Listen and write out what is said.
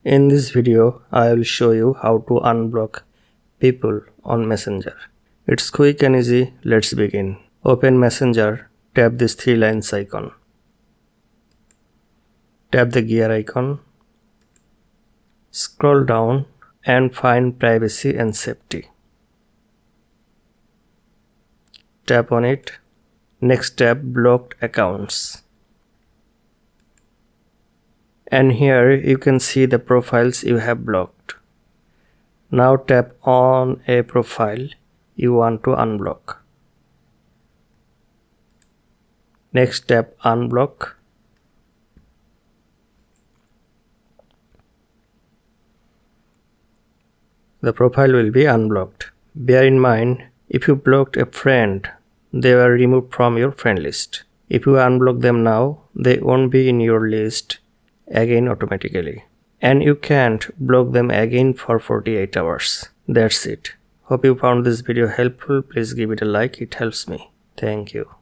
In this video, I will show you how to unblock people on Messenger. It's quick and easy. Let's begin. Open Messenger, tap this 3 lines icon. Tap the gear icon. Scroll down and find privacy and safety. Tap on it. Next tap blocked accounts. And here you can see the profiles you have blocked. Now tap on a profile you want to unblock. Next tap unblock. The profile will be unblocked. Bear in mind, if you blocked a friend, they were removed from your friend list. If you unblock them now, they won't be in your list again automatically. And you can't block them again for 48 hours. That's it. Hope you found this video helpful. Please give it a like. It helps me. Thank you.